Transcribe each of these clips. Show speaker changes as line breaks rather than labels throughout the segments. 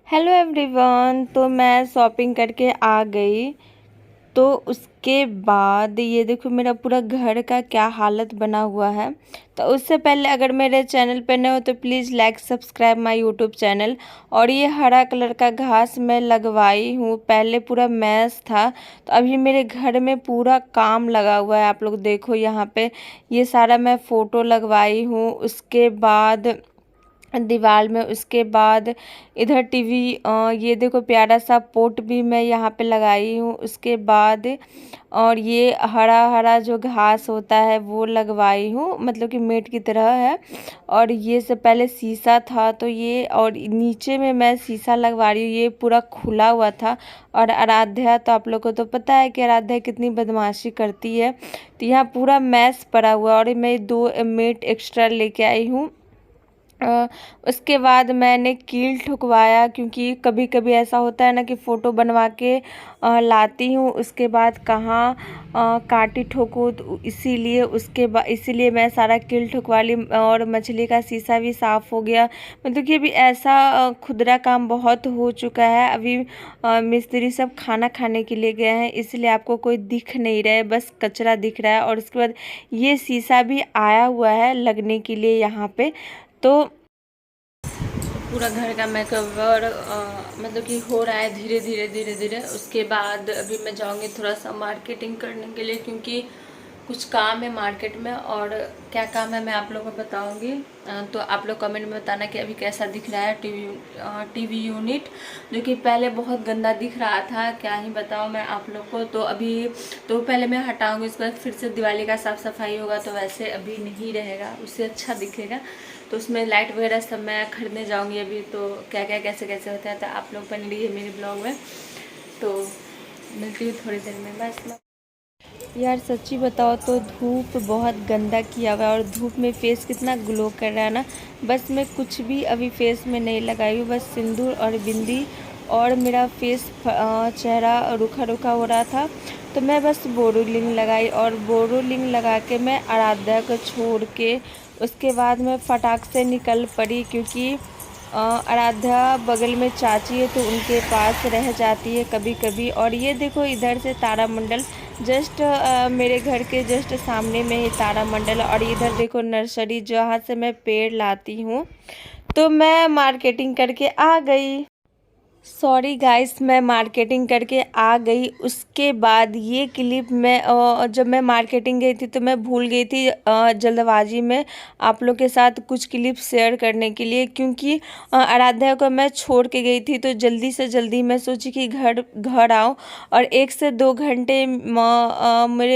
Hello everyone. तो मैं shopping करके आ गई। तो उसके बाद ये देखो मेरा पूरा घर का क्या हालत बना हुआ है। तो उससे पहले अगर मेरे चैनल पे नए हो तो please like subscribe my YouTube channel. और ये हरा कलर का घास मैं लगवाई हूँ, पहले पूरा मैस था। तो अभी मेरे घर में पूरा काम लगा हुआ है। आप लोग देखो यहाँ पे ये सारा मैं फ़ोटो लगवाई हूँ। उसके बाद दीवार में, उसके बाद इधर टीवी, ये देखो प्यारा सा पोट भी मैं यहाँ पे लगाई हूँ। उसके बाद और ये हरा हरा जो घास होता है वो लगवाई हूँ, मतलब कि मेट की तरह है। और ये से पहले शीशा था तो ये, और नीचे में मैं शीशा लगवा रही हूँ, ये पूरा खुला हुआ था। और आराध्या, तो आप लोग को तो पता है कि आराध्या कितनी बदमाशी करती है। तो यहाँ पूरा मैस पड़ा हुआ है और मैं 2 मेट एक्स्ट्रा लेके आई हूँ। उसके बाद मैंने कील ठुकवाया, क्योंकि कभी कभी ऐसा होता है ना कि फ़ोटो बनवा के लाती हूँ, उसके बाद कहाँ काटी ठोकूँ, तो इसीलिए मैं सारा कील ठुकवा ली। और मछली का शीशा भी साफ़ हो गया। मतलब कि अभी ऐसा खुदरा काम बहुत हो चुका है। अभी मिस्त्री सब खाना खाने के लिए गए हैं, इसलिए आपको कोई दिख नहीं रहा है, बस कचरा दिख रहा है। और उसके बाद ये शीशा भी आया हुआ है लगने के लिए यहाँ पे। तो पूरा घर का मेकओवर मतलब कि हो रहा है धीरे धीरे धीरे धीरे। उसके बाद अभी मैं जाऊंगी थोड़ा सा मार्केटिंग करने के लिए, क्योंकि कुछ काम है मार्केट में। और क्या काम है मैं आप लोगों को बताऊंगी। तो आप लोग कमेंट में बताना कि अभी कैसा दिख रहा है टीवी यूनिट, जो कि पहले बहुत गंदा दिख रहा था। क्या ही बताऊं मैं आप लोग को। तो अभी तो पहले मैं हटाऊंगी, इसके बाद फिर से दिवाली का साफ़ सफाई होगा, तो वैसे अभी नहीं रहेगा, उससे अच्छा दिखेगा। तो उसमें लाइट वगैरह सब मैं खरीदने जाऊंगी अभी। तो क्या क्या कैसे कैसे होता है तो आप लोग बन रही है मेरे ब्लॉग में। तो मिलती हूँ थोड़ी देर में बस। यार सच्ची बताओ तो धूप बहुत गंदा किया हुआ है, और धूप में फेस कितना ग्लो कर रहा है ना। बस मैं कुछ भी अभी फेस में नहीं लगाई हूँ, बस सिंदूर और बिंदी। और मेरा फेस चेहरा रूखा रूखा हो रहा था, तो मैं बस बोरोलिंग लगाई। और बोरोलिंग लगा के मैं आराध्या को छोड़ के उसके बाद मैं फटाक से निकल पड़ी, क्योंकि आराध्या बगल में चाची है तो उनके पास रह जाती है कभी कभी। और ये देखो इधर से तारामंडल, जस्ट मेरे घर के जस्ट सामने में ही तारामंडल। और इधर देखो नर्सरी जहाँ से मैं पेड़ लाती हूँ। तो मैं मार्केटिंग करके आ गई। सॉरी गाइस, मैं मार्केटिंग करके आ गई। उसके बाद ये क्लिप मैं जब मैं मार्केटिंग गई थी तो मैं भूल गई थी जल्दबाजी में आप लोग के साथ कुछ क्लिप शेयर करने के लिए, क्योंकि आराध्या को मैं छोड़ के गई थी। तो जल्दी से जल्दी मैं सोची कि घर घर आऊँ, और 1 से 2 घंटे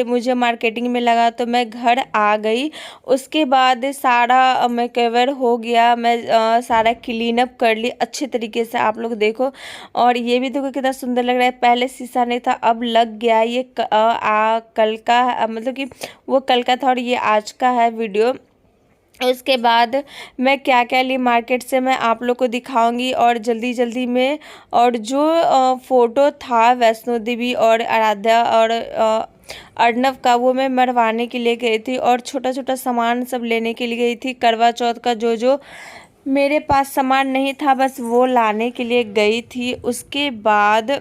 मुझे मार्केटिंग में लगा, तो मैं घर आ गई। उसके बाद सारा मेकओवर हो गया, मैं सारा क्लीन अप कर ली अच्छे तरीके से। आप लोग देखो, और ये भी देखो कितना सुंदर लग रहा है। पहले शीशा नहीं था, अब लग गया। ये कल का मतलब कि वो कल का था और ये आज का है वीडियो। उसके बाद मैं क्या क्या ली मार्केट से मैं आप लोग को दिखाऊंगी, और जल्दी जल्दी में। और जो फ़ोटो था वैष्णो देवी और आराध्या और अर्नव का, वो मैं मरवाने के लिए गई थी। और छोटा छोटा सामान सब लेने के लिए गई थी, करवा चौथ का जो जो मेरे पास सामान नहीं था बस वो लाने के लिए गई थी। उसके बाद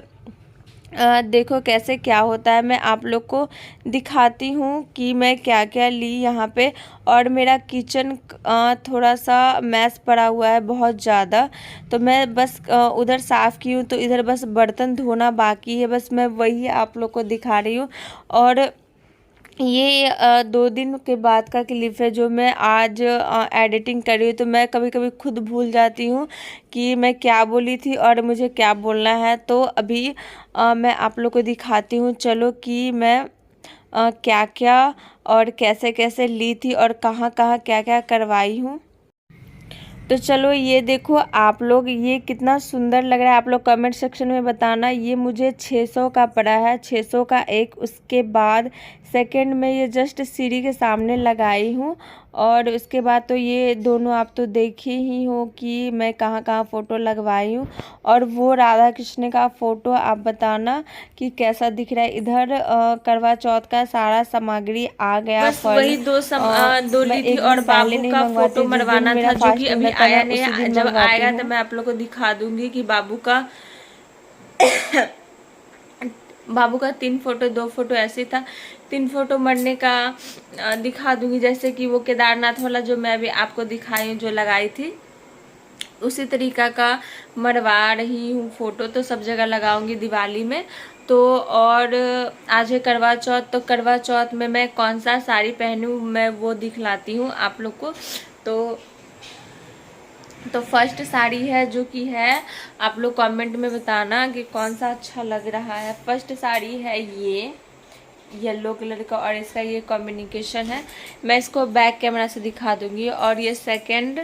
देखो कैसे क्या होता है, मैं आप लोग को दिखाती हूँ कि मैं क्या क्या ली यहाँ पे। और मेरा किचन थोड़ा सा मैस पड़ा हुआ है बहुत ज़्यादा, तो मैं बस उधर साफ़ की हूँ, तो इधर बस बर्तन धोना बाकी है, बस मैं वही आप लोग को दिखा रही हूँ। और ये 2 दिन के बाद का क्लिप है जो मैं आज एडिटिंग कर रही हूँ। तो मैं कभी कभी खुद भूल जाती हूँ कि मैं क्या बोली थी और मुझे क्या बोलना है। तो अभी मैं आप लोग को दिखाती हूँ, चलो कि मैं क्या क्या और कैसे कैसे ली थी और कहाँ कहाँ क्या क्या करवाई हूँ। तो चलो ये देखो आप लोग, ये कितना सुंदर लग रहा है। आप लोग कमेंट सेक्शन में बताना। ये मुझे 600 का पड़ा है, 600 का एक। उसके बाद सेकंड में ये जस्ट सीढ़ी के सामने लगाई हूँ। और उसके बाद तो ये दोनों आप तो देखे ही हो कि मैं कहाँ कहाँ फ़ोटो लगवाई हूँ। और वो राधा कृष्ण का फ़ोटो आप बताना कि कैसा दिख रहा है। इधर करवा चौथ का सारा सामग्री आ गया,
बस
फल।
वही दो
मैं
ली थी
एक
और
दिन पहले
बाबू
नहीं
का फोटो
मंगवाती, जिस दिन
मरवाना था
मेरा
जो कि
फास्टिंग
अभी
रहता है मैं
आया नहीं
उसी
है।
दिन
जब
मंगवाती
आएगा तो
हूँ।
मैं आप लोग को दिखा दूंगी कि बाबू का 3 फोटो 2 फोटो ऐसे था। 3 फोटो मरने का दिखा दूंगी, जैसे कि वो केदारनाथ वाला जो मैं अभी आपको दिखाई हूँ जो लगाई थी, उसी तरीका का मरवा रही हूँ फोटो। तो सब जगह लगाऊंगी दिवाली में। तो और आज है करवा चौथ, तो करवा चौथ में मैं कौन सा साड़ी पहनूं मैं वो दिखलाती हूँ आप लोग को। तो फर्स्ट साड़ी है जो कि है, आप लोग कमेंट में बताना कि कौन सा अच्छा लग रहा है। फर्स्ट साड़ी है ये येलो कलर का और इसका ये कॉम्बिनेशन है। मैं इसको बैक कैमरा से दिखा दूंगी। और ये सेकंड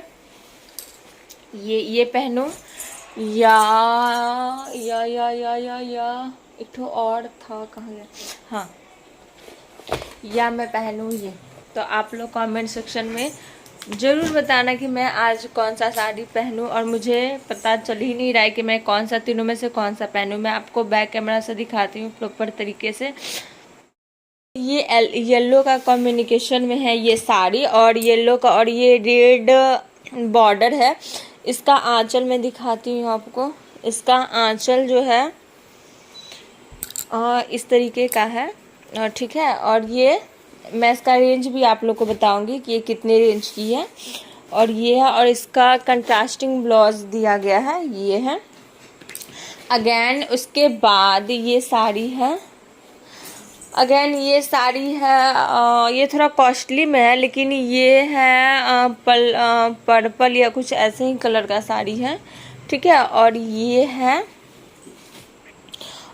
ये पहनो या एक ठो और था, कहाँ गया, हाँ, या मैं पहनूं ये। तो आप लोग कमेंट सेक्शन में ज़रूर बताना कि मैं आज कौन सा साड़ी पहनूं। और मुझे पता चल ही नहीं रहा है कि मैं कौन सा तीनों में से कौन सा पहनूं। मैं आपको बैक कैमरा से दिखाती हूँ प्रॉपर तरीके से। ये येलो का कॉम्बिनेशन में है ये साड़ी, और येलो का और ये रेड बॉर्डर है। इसका आंचल मैं दिखाती हूँ आपको। इसका आंचल जो है इस तरीके का है, ठीक है। और ये मैं इसका रेंज भी आप लोग को बताऊंगी कि ये कितने रेंज की है। और ये है, और इसका कंट्रास्टिंग ब्लाउज दिया गया है, ये है। अगेन उसके बाद ये साड़ी है, अगेन ये साड़ी है, ये थोड़ा कॉस्टली में है, लेकिन ये है पर्पल या कुछ ऐसे ही कलर का साड़ी है, ठीक है। और ये है,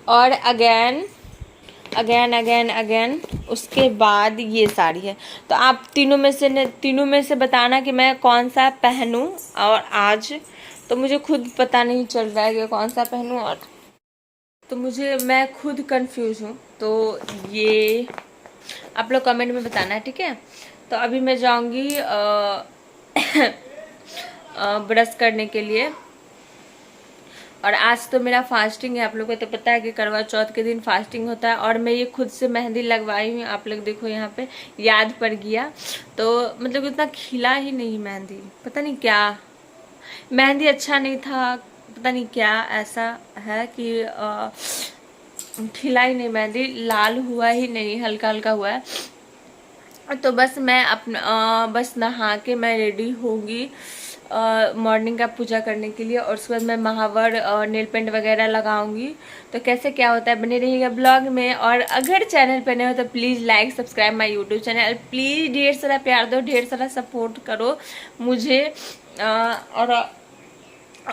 और अगेन उसके बाद ये साड़ी है। तो आप तीनों में से बताना कि मैं कौन सा पहनूं। और आज तो मुझे खुद पता नहीं चल रहा है कि कौन सा पहनूं, और तो मैं खुद कंफ्यूज हूँ। तो ये आप लोग कमेंट में बताना है, ठीक है। तो अभी मैं जाऊंगी ब्रश करने के लिए। और आज तो मेरा फास्टिंग है, आप लोगों को तो पता है कि करवा चौथ के दिन फास्टिंग होता है। और मैं ये खुद से मेहंदी लगवाई हूँ, आप लोग देखो यहाँ पे याद पड़ गया। तो मतलब इतना खिला ही नहीं मेहंदी, पता नहीं क्या मेहंदी अच्छा नहीं था, पता नहीं क्या ऐसा है कि खिला ही नहीं मेहंदी, लाल हुआ ही नहीं, हल्का हल्का हुआ है। तो बस मैं अपना बस नहा के मैं रेडी होंगी मॉर्निंग का पूजा करने के लिए। और उसके बाद मैं महावर नेल पेंट वगैरह लगाऊंगी। तो कैसे क्या होता है बने रहिएगा ब्लॉग में। और अगर चैनल पर नए हो तो please like subscribe my YouTube channel. Please ढेर सारा प्यार दो, ढेर सारा सपोर्ट करो मुझे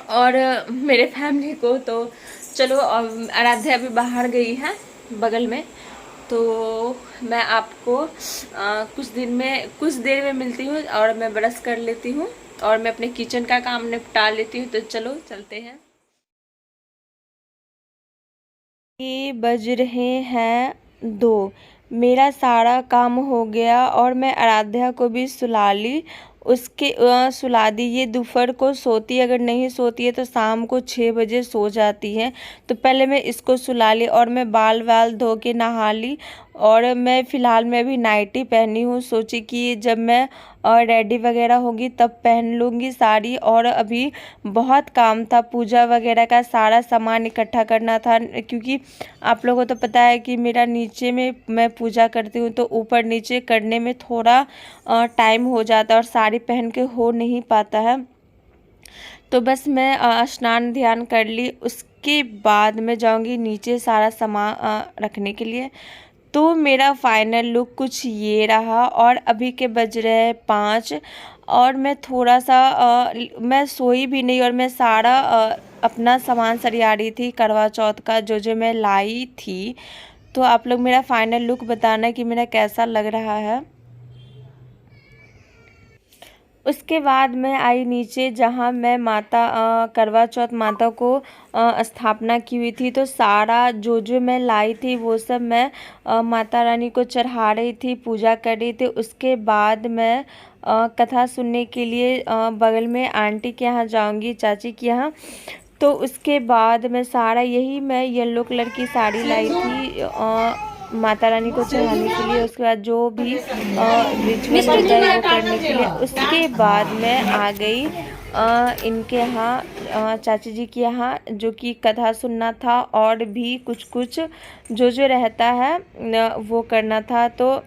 और मेरे फैमिली को। तो चलो, आराध्या अभी बाहर गई है बगल में, तो मैं आपको कुछ देर में मिलती हूँ। और मैं ब्रश कर लेती हूँ और मैं अपने किचन का काम निपटा लेती हूँ। तो चलो चलते हैं। ये बज रहे हैं 2, मेरा सारा काम हो गया और मैं आराध्या को भी सुला ली। सुला दी। ये दोपहर को सोती है, अगर नहीं सोती है तो शाम को 6 बजे सो जाती है। तो पहले मैं इसको सुला ली और मैं बाल वाल धो के नहा ली। और मैं फ़िलहाल मैं अभी नाइटी पहनी हूँ, सोची कि जब मैं रेडी वगैरह होगी तब पहन लूँगी साड़ी। और अभी बहुत काम था, पूजा वगैरह का सारा सामान इकट्ठा करना था, क्योंकि आप लोगों को तो पता है कि मेरा नीचे में मैं पूजा करती हूँ, तो ऊपर नीचे करने में थोड़ा टाइम हो जाता है और साड़ी पहन के हो नहीं पाता है। तो बस मैं स्नान ध्यान कर ली, उसके बाद मैं जाऊँगी नीचे सारा सामान रखने के लिए। तो मेरा फाइनल लुक कुछ ये रहा। और अभी के बज रहे हैं 5 और मैं थोड़ा सा मैं सोई भी नहीं, और मैं सारा अपना सामान सरिया रही थी करवा चौथ का जो जो मैं लाई थी। तो आप लोग मेरा फाइनल लुक बताना कि मेरा कैसा लग रहा है। उसके बाद मैं आई नीचे, जहाँ मैं करवा चौथ माता को स्थापना की हुई थी। तो सारा जो जो मैं लाई थी वो सब मैं माता रानी को चढ़ा रही थी, पूजा कर रही थी। उसके बाद मैं कथा सुनने के लिए बगल में आंटी के यहाँ जाऊंगी, चाची के यहाँ। तो उसके बाद मैं सारा यही मैं येलो कलर की साड़ी लाई थी माता रानी को चढ़ाने के लिए। उसके बाद जो भी रिचुअल होता है वो करने के लिए। उसके बाद मैं आ गई इनके यहाँ चाची जी के यहाँ, जो कि कथा सुनना था और भी कुछ कुछ जो जो रहता है वो करना था। तो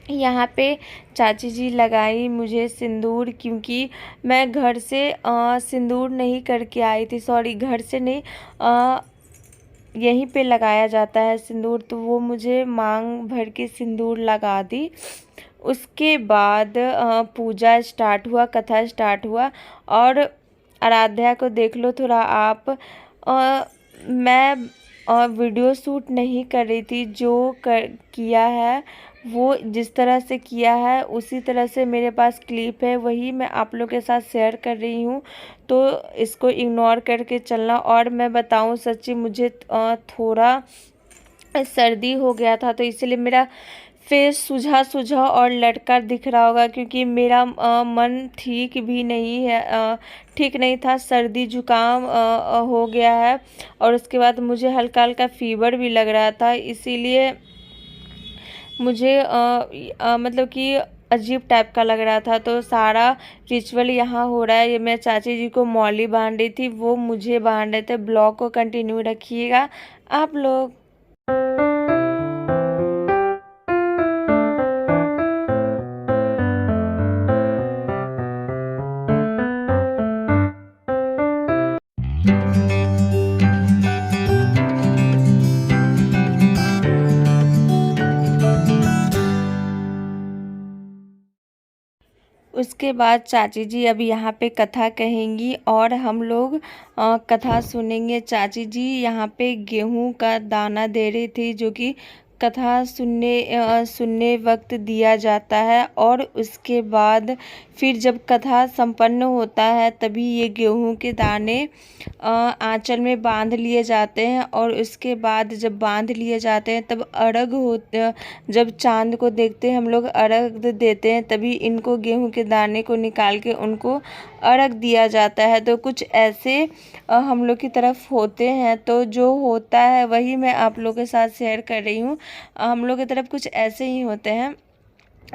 यहाँ पे चाची जी लगाई मुझे सिंदूर, क्योंकि मैं घर से सिंदूर नहीं करके आई थी, सॉरी घर से नहीं, यहीं पे लगाया जाता है सिंदूर। तो वो मुझे मांग भर के सिंदूर लगा दी। उसके बाद पूजा स्टार्ट हुआ, कथा स्टार्ट हुआ। और आराध्या को देख लो थोड़ा आप, मैं वीडियो शूट नहीं कर रही थी, जो किया है वो जिस तरह से किया है उसी तरह से मेरे पास क्लिप है, वही मैं आप लोग के साथ शेयर कर रही हूँ। तो इसको इग्नोर करके चलना। और मैं बताऊँ सच्ची, मुझे थोड़ा सर्दी हो गया था, तो इसलिए मेरा फेस सूझा सूझा और लटका दिख रहा होगा, क्योंकि मेरा मन ठीक भी नहीं है, ठीक नहीं था। सर्दी जुकाम हो गया है और उसके बाद मुझे हल्का हल्का फीवर भी लग रहा था, इसीलिए मुझे मतलब कि अजीब टाइप का लग रहा था। तो सारा रिचुअल यहाँ हो रहा है। ये मैं चाची जी को मौली बांध रही थी, वो मुझे बांध रहे थे। ब्लॉग को कंटिन्यू रखिएगा आप लोग। उसके बाद चाची जी अब यहाँ पे कथा कहेंगी और हम लोग कथा सुनेंगे। चाची जी यहाँ पे गेहूं का दाना दे रही थी, जो कि कथा सुनने वक्त दिया जाता है। और उसके बाद फिर जब कथा संपन्न होता है तभी ये गेहूं के दाने आंचल में बांध लिए जाते हैं। और उसके बाद जब बांध लिए जाते हैं तब अर्घ होते, जब चांद को देखते हैं हम लोग अर्घ देते हैं, तभी इनको गेहूं के दाने को निकाल के उनको अर्घ दिया जाता है। तो कुछ ऐसे हम लोग की तरफ होते हैं। तो जो होता है वही मैं आप लोगों के साथ शेयर कर रही हूँ। हम लोग की तरफ कुछ ऐसे ही होते हैं।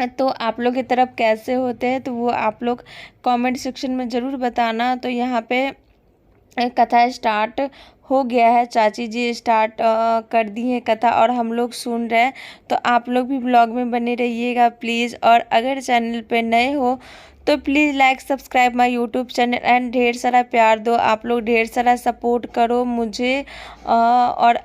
तो आप लोग की तरफ कैसे होते हैं तो वो आप लोग कमेंट सेक्शन में ज़रूर बताना। तो यहाँ पे कथा स्टार्ट हो गया है, चाची जी स्टार्ट कर दी है कथा और हम लोग सुन रहे हैं। तो आप लोग भी ब्लॉग में बने रहिएगा प्लीज़। और अगर चैनल पे नए हो तो please like subscribe my YouTube channel and ढेर सारा प्यार दो। आप लोग ढेर सारा सपोर्ट करो मुझे, और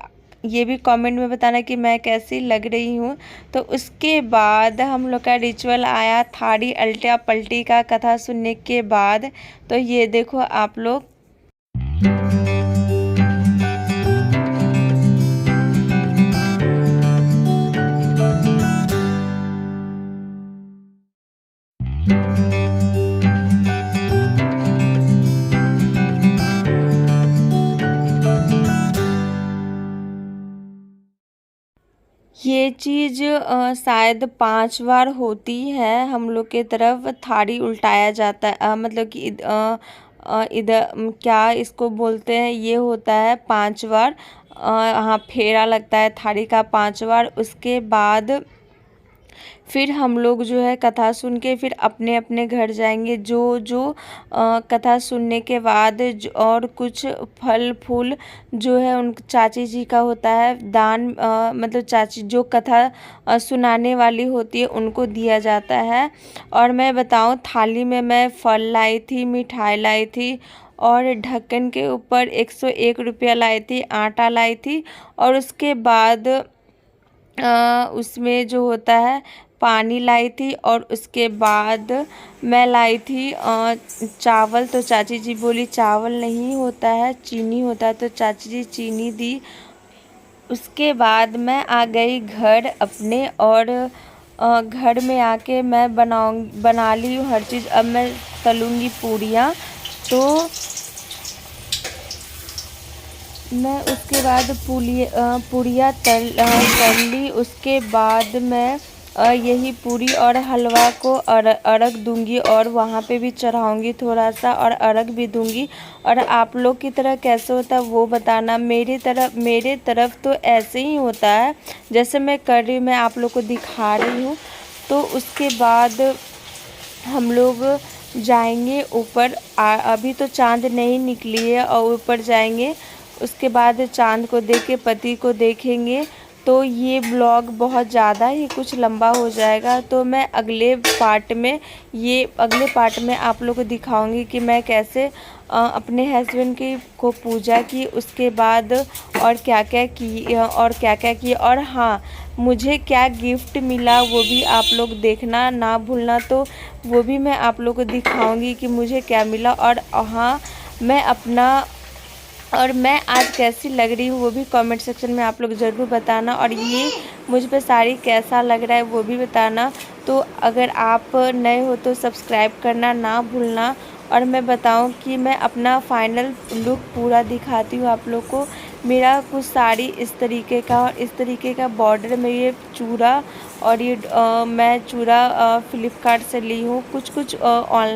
ये भी कमेंट में बताना कि मैं कैसी लग रही हूँ। तो उसके बाद हम लोग का रिचुअल आया थाड़ी अल्टा पलटी का कथा सुनने के बाद। तो ये देखो आप लोग। ये चीज़ शायद 5 बार होती है हम लोग के तरफ, थाड़ी उल्टाया जाता है, मतलब कि इधर क्या इसको बोलते हैं, ये होता है 5 बार। हाँ, फेरा लगता है थाड़ी का 5 बार। उसके बाद फिर हम लोग जो है कथा सुन के फिर अपने अपने घर जाएंगे। जो जो कथा सुनने के बाद और कुछ फल फूल जो है उन चाची जी का होता है दान, मतलब चाची जो कथा सुनाने वाली होती है उनको दिया जाता है। और मैं बताऊं, थाली में मैं फल लाई थी, मिठाई लाई थी और ढक्कन के ऊपर 101 रुपया लाई थी, आटा लाई थी। और उसके बाद उसमें जो होता है पानी लाई थी। और उसके बाद मैं लाई थी चावल। तो चाची जी बोली चावल नहीं होता है, चीनी होता है। तो चाची जी चीनी दी। उसके बाद मैं आ गई घर अपने, और घर में आके मैं बना ली हूँ हर चीज़। अब मैं तलूँगी पूड़ियाँ। तो मैं उसके बाद पूड़ियाँ तल ली। उसके बाद मैं
यही पूरी और हलवा को अर्घ दूंगी और वहाँ पे भी चढ़ाऊंगी थोड़ा सा और अर्घ भी दूंगी। और आप लोग की तरह कैसे होता है वो बताना। मेरे तरफ तो ऐसे ही होता है जैसे मैं कर रही हूँ, मैं आप लोग को दिखा रही हूँ। तो उसके बाद हम लोग जाएंगे ऊपर। अभी तो चाँद नहीं निकली है और ऊपर जाएंगे। उसके बाद चाँद को देख के पति को देखेंगे। तो ये ब्लॉग बहुत ज़्यादा ही कुछ लंबा हो जाएगा, तो मैं अगले पार्ट में आप लोग को दिखाऊंगी कि मैं कैसे अपने हस्बैंड की को पूजा की, उसके बाद और क्या क्या की और हाँ, मुझे क्या गिफ्ट मिला वो भी आप लोग देखना ना भूलना। तो वो भी मैं आप लोग को दिखाऊंगी कि मुझे क्या मिला। और हाँ, मैं आज कैसी लग रही हूँ वो भी कमेंट सेक्शन में आप लोग ज़रूर बताना। और ये मुझ पे साड़ी कैसा लग रहा है वो भी बताना। तो अगर आप नए हो तो सब्सक्राइब करना ना भूलना। और मैं बताऊं कि मैं अपना फाइनल लुक पूरा दिखाती हूँ आप लोग को। मेरा कुछ साड़ी इस तरीके का और इस तरीके का बॉर्डर में ये चूड़ा, और ये मैं चूड़ा फ्लिपकार्ट से ली हूँ। कुछ ऑनलाइन